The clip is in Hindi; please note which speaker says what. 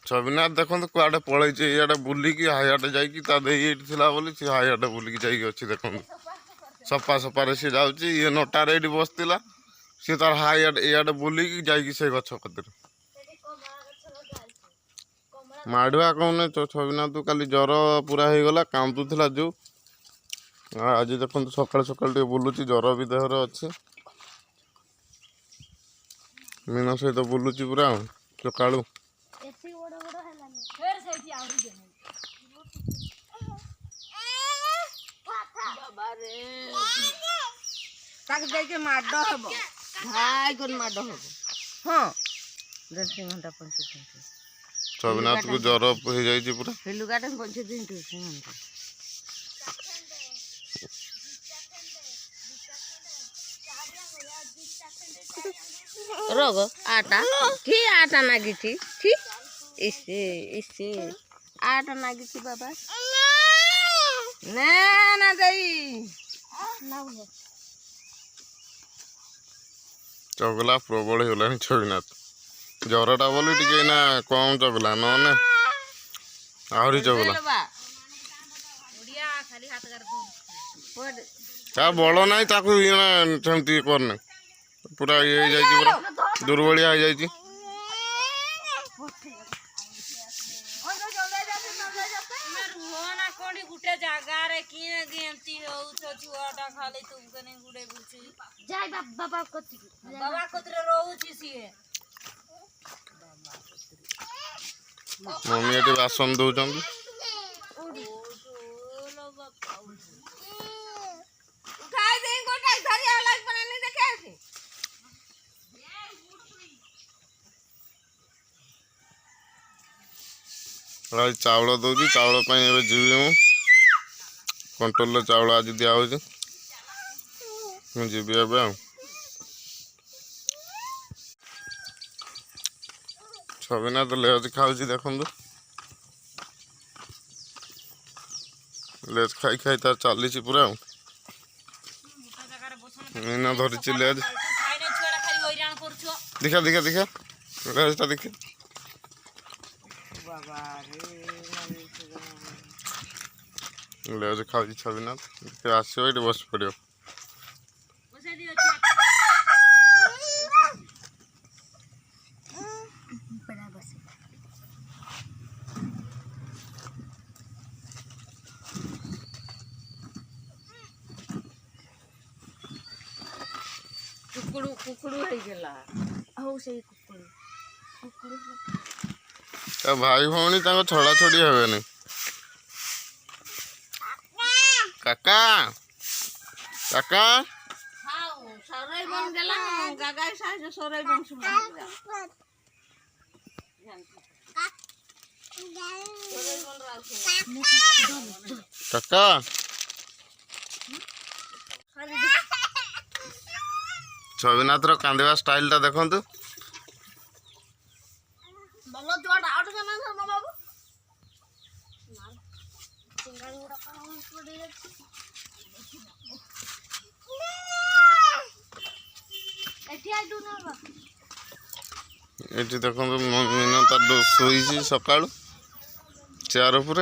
Speaker 1: ଛବିନାଥ ଦେଖନ୍ତୁ କୁଆଡ଼େ ପଳେଇଛି ଇଆଡ଼େ ବୁଲିକି ହାଇଆଡ଼େ ଯାଇକି ତା ଦେଇ ଏଇଠି ଥିଲା ବୋଲି ସେ ହାଇଆଡ଼େ ବୁଲିକି ଯାଇକି ଅଛି ଦେଖନ୍ତୁ ସଫା ସଫାରେ ସିଏ ଯାଉଛି ଇଏ ନଟାରେ ଏଇଠି ବସିଥିଲା ସିଏ ତାର ହାଇଆଡ଼େ ଇଆଡ଼େ ବୁଲିକି ଯାଇକି ସେ ଗଛ କତିରେ ମାଡ଼ୁଆ କହୁନି ଛବିନାଥ କାଲି ଜ୍ୱର ପୁରା ହେଇଗଲା କାନ୍ଦୁଥିଲା ଯେଉଁ ଆଜି ଦେଖନ୍ତୁ ସକାଳୁ ସକାଳୁ ଟିକେ ବୁଲୁଛି ଜ୍ୱର ବି ଦେହରେ ଅଛି ମିନ ସହିତ ବୁଲୁଛି ପୁରା ଆଉ ସକାଳୁ
Speaker 2: ମାଡ଼ ହବ ଭାଇ କରି ମାଡ଼ ହବ ହଁ 10 ଘଣ୍ଟା 25 ମିନିଟ୍
Speaker 1: ଛବିନାଥକୁ ଜ୍ୱର ହେଇଯାଇଛି ପୁରା
Speaker 2: ଲୁଗାଟା 25 ମିନିଟ୍ रोग आटा कि आटा नागिची कि इसे इसे आटा नागिची बाबा ना ना दई
Speaker 1: चगला प्रबल हो छविनाथ ज्वरटा बोली टे ना कम चगला नने आहरी चगला क्या बल ना सेमती करना पूरा ये पूरा दुर्बलिया हो जाए
Speaker 2: गुटे जगार किए गेमती हो छुआटा खाली तुम कने गुडे गुची जाय बाबा कतरे रहउची सिए
Speaker 1: मम्मी एटी बासन दउचन
Speaker 2: उठाई दे गोटा धरिया लाग पने देखे आसी
Speaker 1: चाउल दौर चाउल जीवी मु कंट्रोल चाउल आज दिया जीवी ए छविनाथ लेज खाऊ देखु लेज खाई खाई तार चली पूरा मीना धरी लेज देखा देखा देखा लेजटा देखा लेज खाऊ छविनाथ आसो ये बस पड़ो
Speaker 2: कुकुड़ू कुकुड़ू है गेला हो से कुकुड़ू कुकुड़ू
Speaker 1: भाई भौणी छड़ा छड़ी हेनी काका काका
Speaker 2: सराई बन गेला गागाई साइज सराई बन सुना
Speaker 1: काका छविनाथ कांदिया स्टाइल टा देखु ये देखो मीना तार शोई सका चेयर उपर